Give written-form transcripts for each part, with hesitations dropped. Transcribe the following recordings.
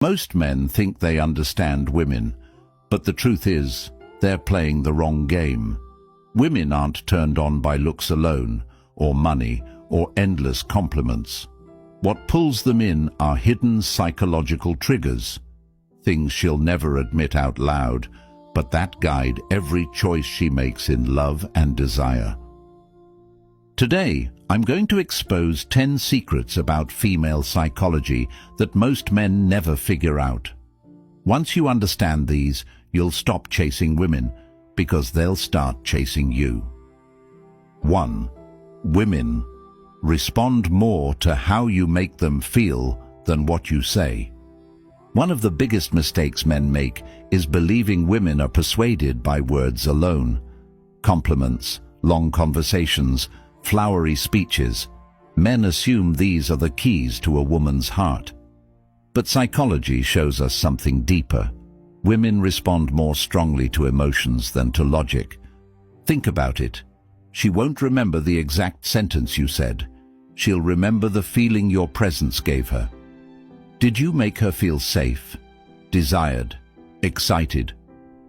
Most men think they understand women, but the truth is, they're playing the wrong game. Women aren't turned on by looks alone, or money, or endless compliments. What pulls them in are hidden psychological triggers, things she'll never admit out loud, but that guide every choice she makes in love and desire. Today, I'm going to expose 10 secrets about female psychology that most men never figure out. Once you understand these, you'll stop chasing women, because they'll start chasing you. 1. Women respond more to how you make them feel than what you say. One of the biggest mistakes men make is believing women are persuaded by words alone. Compliments, long conversations, flowery speeches. Men assume these are the keys to a woman's heart. But psychology shows us something deeper. Women respond more strongly to emotions than to logic. Think about it. She won't remember the exact sentence you said. She'll remember the feeling your presence gave her. Did you make her feel safe, desired, excited?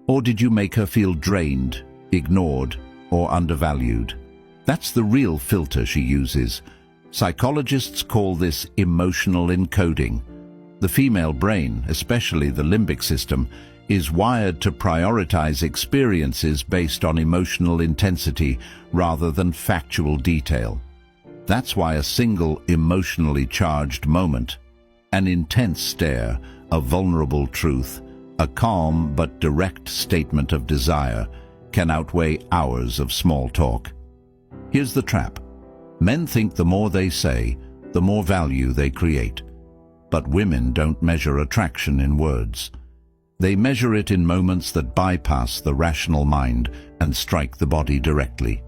Or did you make her feel drained, ignored, or undervalued? That's the real filter she uses. Psychologists call this emotional encoding. The female brain, especially the limbic system, is wired to prioritize experiences based on emotional intensity rather than factual detail. That's why a single emotionally charged moment, an intense stare, a vulnerable truth, a calm but direct statement of desire, can outweigh hours of small talk. Here's the trap. Men think the more they say, the more value they create. But women don't measure attraction in words. They measure it in moments that bypass the rational mind and strike the body directly.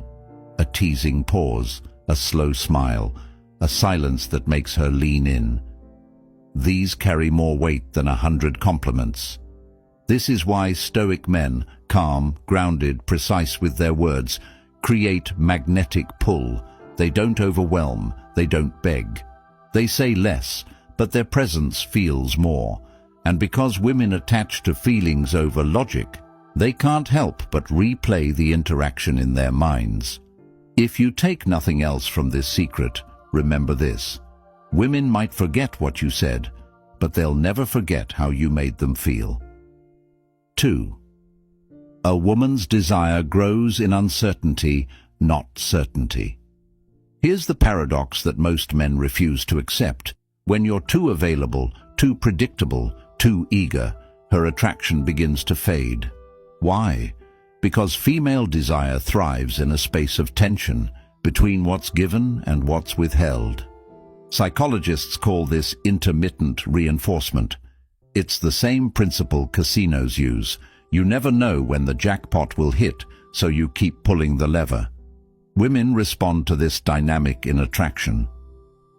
A teasing pause, a slow smile, a silence that makes her lean in. These carry more weight than 100 compliments. This is why stoic men, calm, grounded, precise with their words, create magnetic pull. They don't overwhelm, they don't beg. They say less, but their presence feels more. And because women attach to feelings over logic, they can't help but replay the interaction in their minds. If you take nothing else from this secret, remember this. Women might forget what you said, but they'll never forget how you made them feel. 2. A woman's desire grows in uncertainty, not certainty. Here's the paradox that most men refuse to accept. When you're too available, too predictable, too eager, her attraction begins to fade. Why? Because female desire thrives in a space of tension between what's given and what's withheld. Psychologists call this intermittent reinforcement. It's the same principle casinos use. You never know when the jackpot will hit, so you keep pulling the lever. Women respond to this dynamic in attraction.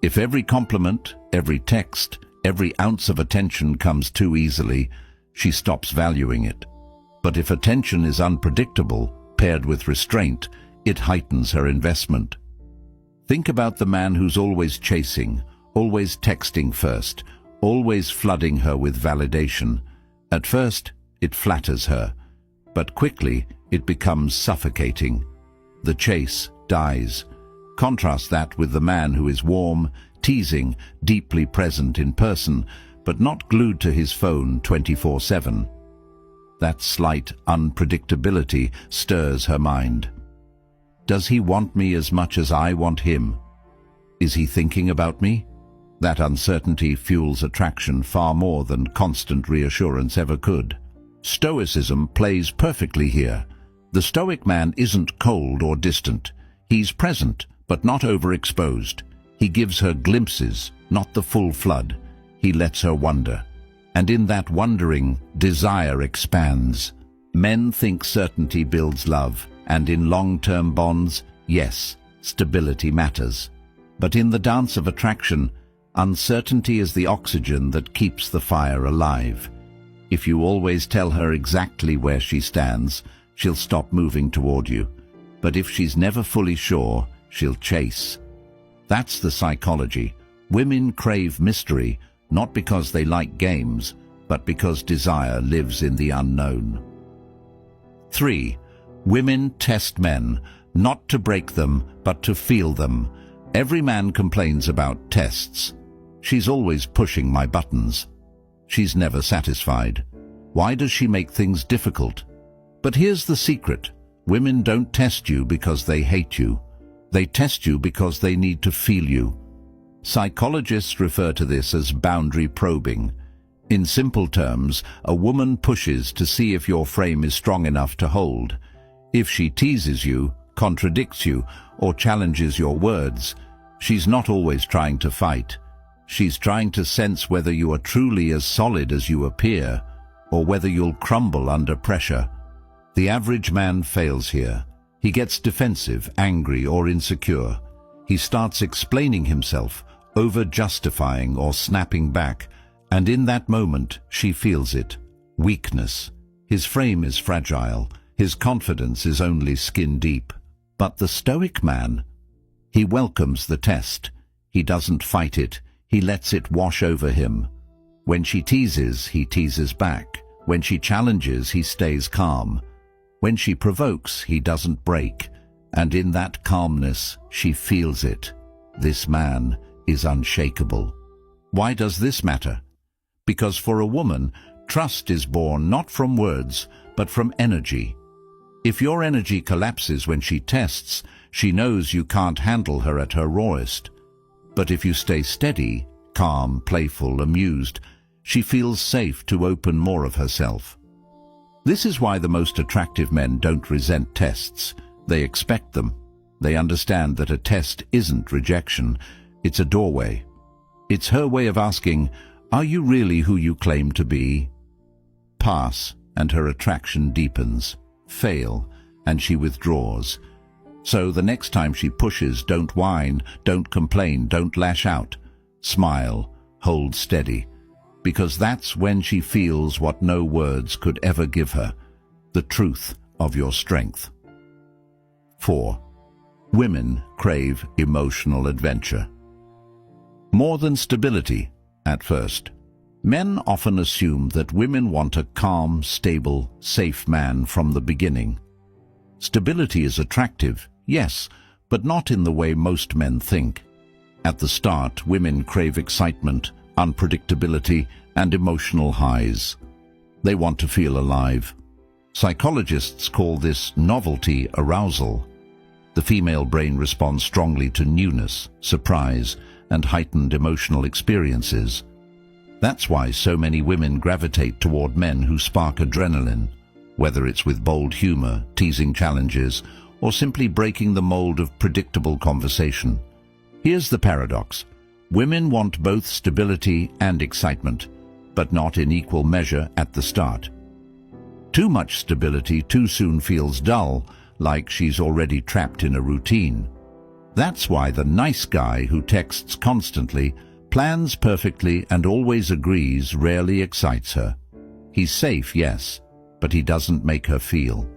If every compliment, every text, every ounce of attention comes too easily, she stops valuing it. But if attention is unpredictable, paired with restraint, it heightens her investment. Think about the man who's always chasing, always texting first, always flooding her with validation. At first, it flatters her, but quickly it becomes suffocating. The chase dies. Contrast that with the man who is warm, teasing, deeply present in person, but not glued to his phone 24/7. That slight unpredictability stirs her mind. Does he want me as much as I want him? Is he thinking about me? That uncertainty fuels attraction far more than constant reassurance ever could. Stoicism plays perfectly here. The stoic man isn't cold or distant. He's present, but not overexposed. He gives her glimpses, not the full flood. He lets her wonder. And in that wondering, desire expands. Men think certainty builds love, and in long-term bonds, yes, stability matters. But in the dance of attraction, uncertainty is the oxygen that keeps the fire alive. If you always tell her exactly where she stands, she'll stop moving toward you. But if she's never fully sure, she'll chase. That's the psychology. Women crave mystery, not because they like games, but because desire lives in the unknown. 3. Women test men, not to break them, but to feel them. Every man complains about tests. She's always pushing my buttons. She's never satisfied. Why does she make things difficult? But here's the secret. Women don't test you because they hate you. They test you because they need to feel you. Psychologists refer to this as boundary probing. In simple terms, a woman pushes to see if your frame is strong enough to hold. If she teases you, contradicts you, or challenges your words, she's not always trying to fight. She's trying to sense whether you are truly as solid as you appear, or whether you'll crumble under pressure. The average man fails here. He gets defensive, angry, or insecure. He starts explaining himself, over-justifying or snapping back, and in that moment she feels it. Weakness. His frame is fragile. His confidence is only skin deep. But the stoic man, he welcomes the test. He doesn't fight it. He lets it wash over him. When she teases, he teases back. When she challenges, he stays calm. When she provokes, he doesn't break. And in that calmness, she feels it. This man is unshakable. Why does this matter? Because for a woman, trust is born not from words, but from energy. If your energy collapses when she tests, she knows you can't handle her at her rawest. But if you stay steady, calm, playful, amused, she feels safe to open more of herself. This is why the most attractive men don't resent tests. They expect them. They understand that a test isn't rejection, it's a doorway. It's her way of asking, are you really who you claim to be? Pass, and her attraction deepens. Fail, and she withdraws. So the next time she pushes, don't whine, don't complain, don't lash out. Smile, hold steady, because that's when she feels what no words could ever give her, the truth of your strength. 4. Women crave emotional adventure. More than stability, at first. Men often assume that women want a calm, stable, safe man from the beginning. Stability is attractive, yes, but not in the way most men think. At the start, women crave excitement, unpredictability, and emotional highs. They want to feel alive. Psychologists call this novelty arousal. The female brain responds strongly to newness, surprise, and heightened emotional experiences. That's why so many women gravitate toward men who spark adrenaline, whether it's with bold humor, teasing challenges, or simply breaking the mold of predictable conversation. Here's the paradox. Women want both stability and excitement, but not in equal measure at the start. Too much stability too soon feels dull, like she's already trapped in a routine. That's why the nice guy who texts constantly, plans perfectly, and always agrees rarely excites her. He's safe, yes, but he doesn't make her feel.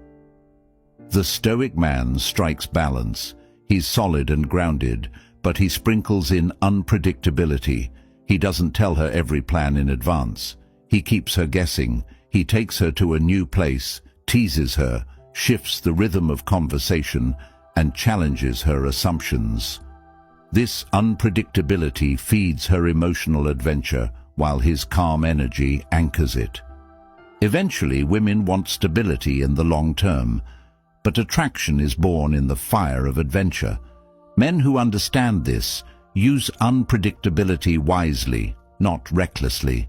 The stoic man strikes balance. He's solid and grounded, but he sprinkles in unpredictability. He doesn't tell her every plan in advance. He keeps her guessing. He takes her to a new place, teases her, shifts the rhythm of conversation, and challenges her assumptions. This unpredictability feeds her emotional adventure, while his calm energy anchors it. Eventually, women want stability in the long term, but attraction is born in the fire of adventure. Men who understand this use unpredictability wisely, not recklessly.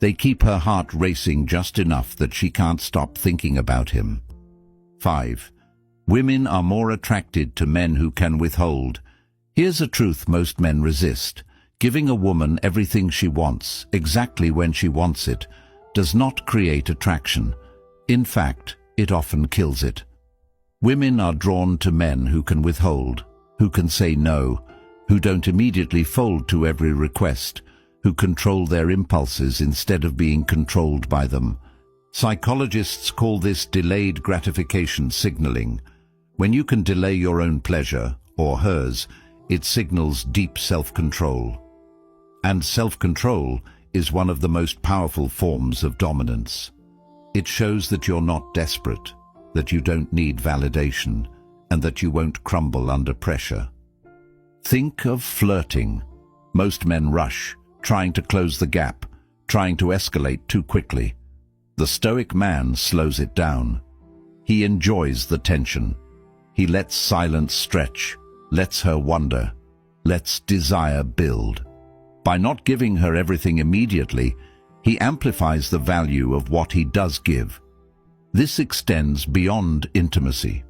They keep her heart racing just enough that she can't stop thinking about him. 5. Women are more attracted to men who can withhold. Here's a truth most men resist. Giving a woman everything she wants, exactly when she wants it, does not create attraction. In fact, it often kills it. Women are drawn to men who can withhold, who can say no, who don't immediately fold to every request, who control their impulses instead of being controlled by them. Psychologists call this delayed gratification signaling. When you can delay your own pleasure, or hers, it signals deep self-control. And self-control is one of the most powerful forms of dominance. It shows that you're not desperate, that you don't need validation, and that you won't crumble under pressure. Think of flirting. Most men rush, trying to close the gap, trying to escalate too quickly. The stoic man slows it down. He enjoys the tension. He lets silence stretch, lets her wonder, lets desire build. By not giving her everything immediately, he amplifies the value of what he does give. This extends beyond intimacy.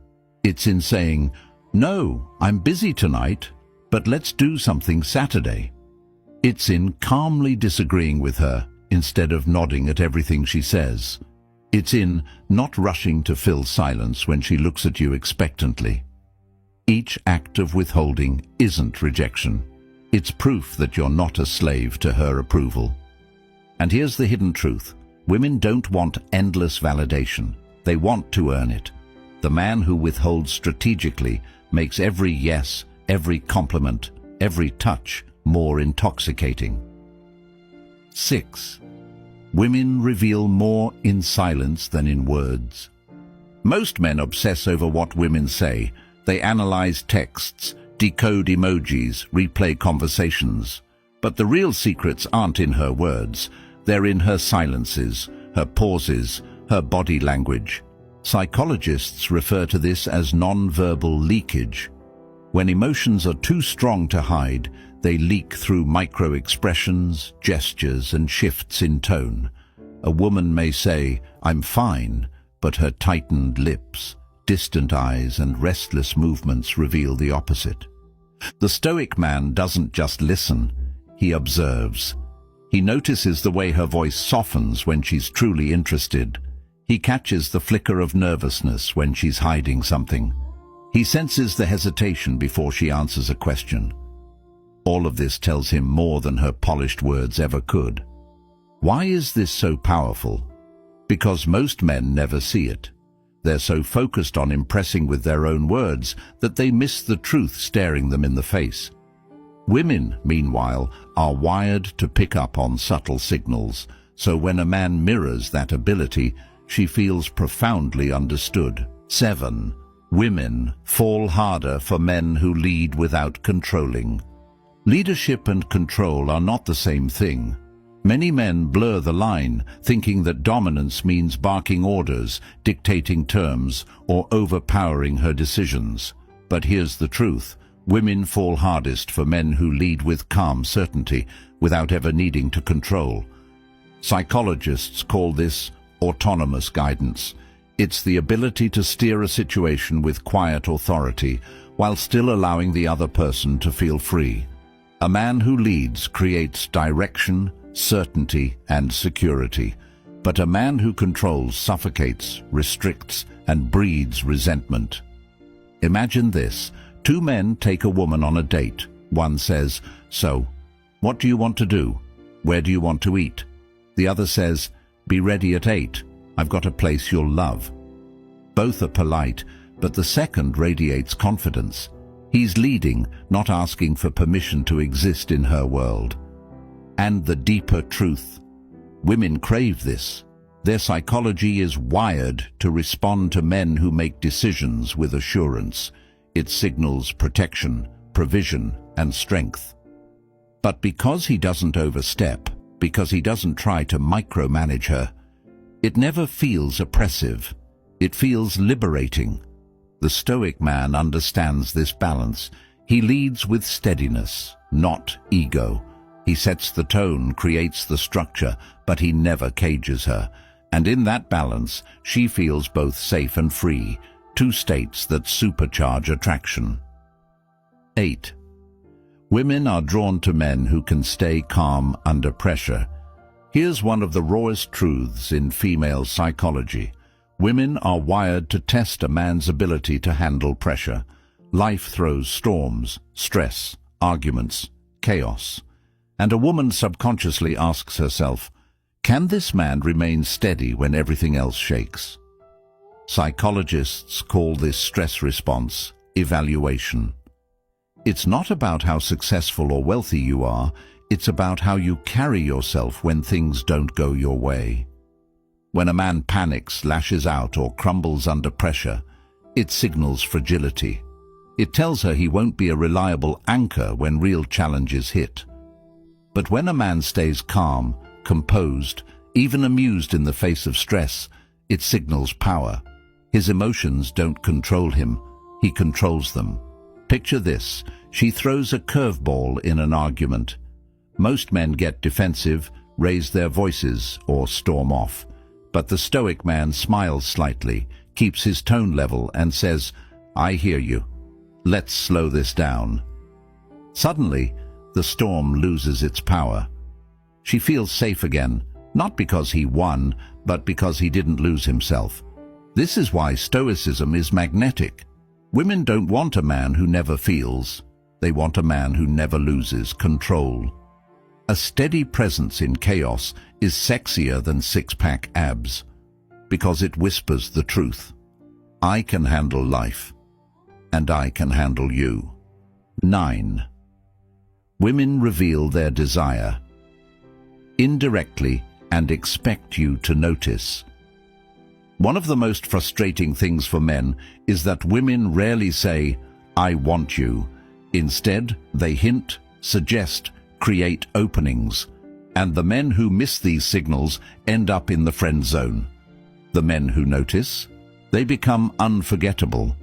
It's in saying, "No, I'm busy tonight, but let's do something Saturday." It's in calmly disagreeing with her instead of nodding at everything she says. It's in not rushing to fill silence when she looks at you expectantly. Each act of withholding isn't rejection. It's proof that you're not a slave to her approval. And here's the hidden truth. Women don't want endless validation. They want to earn it. The man who withholds strategically makes every yes, every compliment, every touch more intoxicating. 6. Women reveal more in silence than in words. Most men obsess over what women say. They analyze texts, decode emojis, replay conversations. But the real secrets aren't in her words. They're in her silences, her pauses, her body language. Psychologists refer to this as non-verbal leakage. When emotions are too strong to hide, they leak through micro-expressions, gestures, and shifts in tone. A woman may say, "I'm fine," but her tightened lips, distant eyes, and restless movements reveal the opposite. The stoic man doesn't just listen, he observes. He notices the way her voice softens when she's truly interested. He catches the flicker of nervousness when she's hiding something. He senses the hesitation before she answers a question. All of this tells him more than her polished words ever could. Why is this so powerful? Because most men never see it. They're so focused on impressing with their own words that they miss the truth staring them in the face. Women, meanwhile, are wired to pick up on subtle signals, so when a man mirrors that ability, she feels profoundly understood. 7. Women fall harder for men who lead without controlling. Leadership and control are not the same thing. Many men blur the line, thinking that dominance means barking orders, dictating terms, or overpowering her decisions. But here's the truth. Women fall hardest for men who lead with calm certainty, without ever needing to control. Psychologists call this autonomous guidance. It's the ability to steer a situation with quiet authority, while still allowing the other person to feel free. A man who leads creates direction, certainty, and security. But a man who controls suffocates, restricts, and breeds resentment. Imagine this. 2 men take a woman on a date. One says, "So, what do you want to do? Where do you want to eat?" The other says, "Be ready at 8. I've got a place you'll love." Both are polite, but the second radiates confidence. He's leading, not asking for permission to exist in her world. And the deeper truth. Women crave this. Their psychology is wired to respond to men who make decisions with assurance. It signals protection, provision, and strength. But because he doesn't overstep, because he doesn't try to micromanage her, it never feels oppressive. It feels liberating. The stoic man understands this balance. He leads with steadiness, not ego. He sets the tone, creates the structure, but he never cages her. And in that balance, she feels both safe and free, 2 states that supercharge attraction. 8. Women are drawn to men who can stay calm under pressure. Here's one of the rawest truths in female psychology. Women are wired to test a man's ability to handle pressure. Life throws storms, stress, arguments, chaos. And a woman subconsciously asks herself, can this man remain steady when everything else shakes? Psychologists call this stress response evaluation. It's not about how successful or wealthy you are, It's about how you carry yourself when things don't go your way. When a man panics, lashes out, or crumbles under pressure, it signals fragility. It tells her he won't be a reliable anchor when real challenges hit. But when a man stays calm, composed, even amused in the face of stress, it signals power. His emotions don't control him, he controls them. Picture this: she throws a curveball in an argument. Most men get defensive, raise their voices, or storm off. But the stoic man smiles slightly, keeps his tone level, and says, "I hear you. Let's slow this down." Suddenly, the storm loses its power. She feels safe again, not because he won, but because he didn't lose himself. This is why stoicism is magnetic. Women don't want a man who never feels. They want a man who never loses control. A steady presence in chaos is sexier than six-pack abs, because it whispers the truth. I can handle life, and I can handle you. 9. Women reveal their desire indirectly and expect you to notice. One of the most frustrating things for men is that women rarely say, "I want you." Instead, they hint, suggest, create openings, and the men who miss these signals end up in the friend zone. The men who notice, they become unforgettable.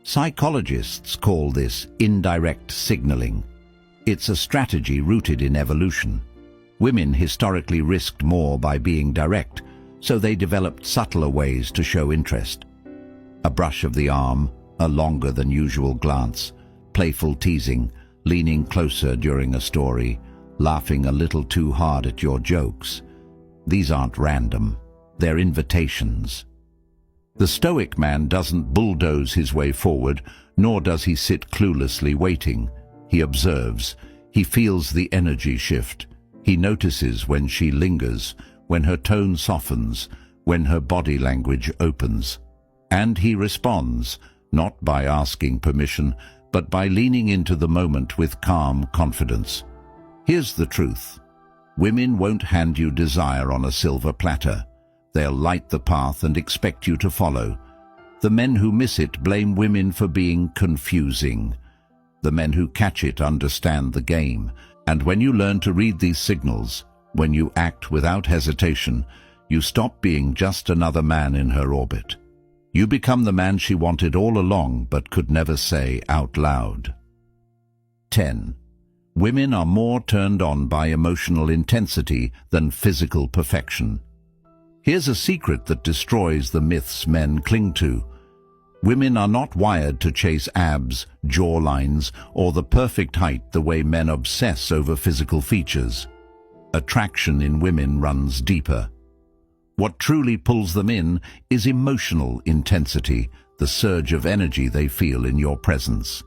Psychologists call this indirect signaling. It's a strategy rooted in evolution. Women historically risked more by being direct, so they developed subtler ways to show interest. A brush of the arm, a longer than usual glance, playful teasing, leaning closer during a story, laughing a little too hard at your jokes. These aren't random, they're invitations. The stoic man doesn't bulldoze his way forward, nor does he sit cluelessly waiting. He observes, he feels the energy shift. He notices when she lingers, when her tone softens, when her body language opens. And he responds, not by asking permission, but by leaning into the moment with calm confidence. Here's the truth. Women won't hand you desire on a silver platter. They'll light the path and expect you to follow. The men who miss it blame women for being confusing. The men who catch it understand the game. And when you learn to read these signals, when you act without hesitation, you stop being just another man in her orbit. You become the man she wanted all along but could never say out loud. 10. Women are more turned on by emotional intensity than physical perfection. Here's a secret that destroys the myths men cling to. Women are not wired to chase abs, jawlines, or the perfect height the way men obsess over physical features. Attraction in women runs deeper. What truly pulls them in is emotional intensity, the surge of energy they feel in your presence.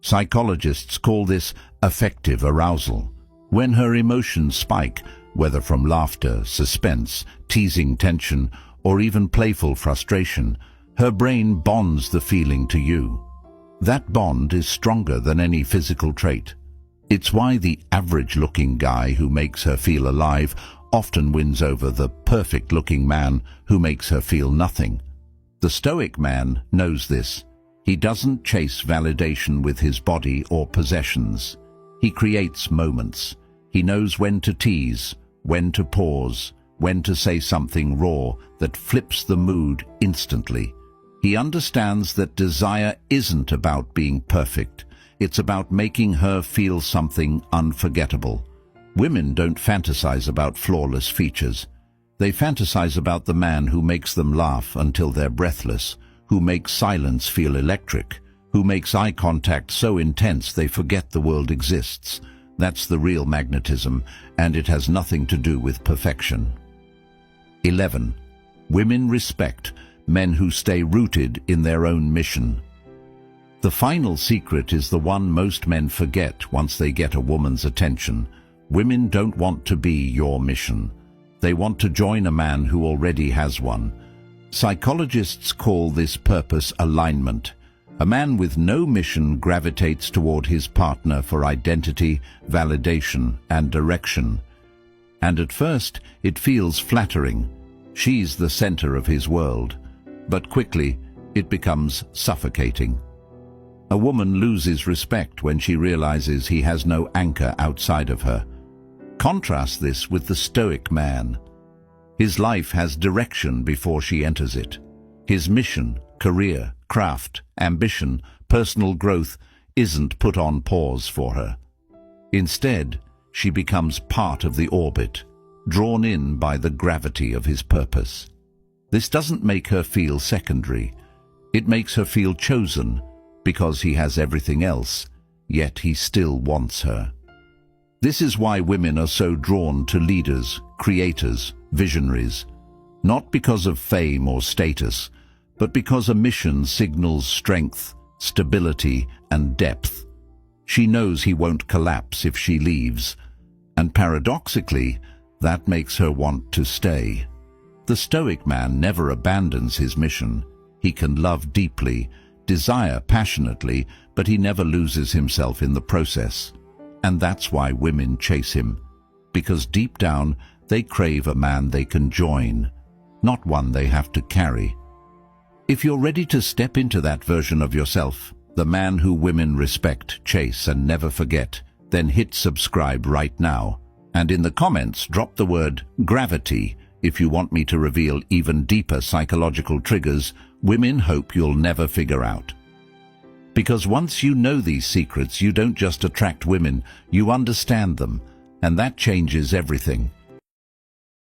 Psychologists call this affective arousal. When her emotions spike, whether from laughter, suspense, teasing tension, or even playful frustration, her brain bonds the feeling to you. That bond is stronger than any physical trait. It's why the average-looking guy who makes her feel alive often wins over the perfect-looking man who makes her feel nothing. The stoic man knows this. He doesn't chase validation with his body or possessions. He creates moments. He knows when to tease, when to pause, when to say something raw that flips the mood instantly. He understands that desire isn't about being perfect. It's about making her feel something unforgettable. Women don't fantasize about flawless features. They fantasize about the man who makes them laugh until they're breathless, who makes silence feel electric, who makes eye contact so intense they forget the world exists. That's the real magnetism, and it has nothing to do with perfection. 11. Women respect men who stay rooted in their own mission. The final secret is the one most men forget once they get a woman's attention. Women don't want to be your mission. They want to join a man who already has one. Psychologists call this purpose alignment. A man with no mission gravitates toward his partner for identity, validation, and direction. And at first, it feels flattering. She's the center of his world. But quickly, it becomes suffocating. A woman loses respect when she realizes he has no anchor outside of her. Contrast this with the stoic man. His life has direction before she enters it. His mission, career, craft, ambition, personal growth isn't put on pause for her. Instead, she becomes part of the orbit, drawn in by the gravity of his purpose. This doesn't make her feel secondary. It makes her feel chosen because he has everything else, yet he still wants her. This is why women are so drawn to leaders, creators, visionaries, not because of fame or status, but because a mission signals strength, stability, and depth. She knows he won't collapse if she leaves, and paradoxically, that makes her want to stay. The stoic man never abandons his mission. He can love deeply, desire passionately, but he never loses himself in the process. And that's why women chase him, because deep down they crave a man they can join, not one they have to carry. If you're ready to step into that version of yourself, the man who women respect, chase, and never forget, then hit subscribe right now. And in the comments, drop the word gravity if you want me to reveal even deeper psychological triggers women hope you'll never figure out. Because once you know these secrets, you don't just attract women, you understand them, and that changes everything.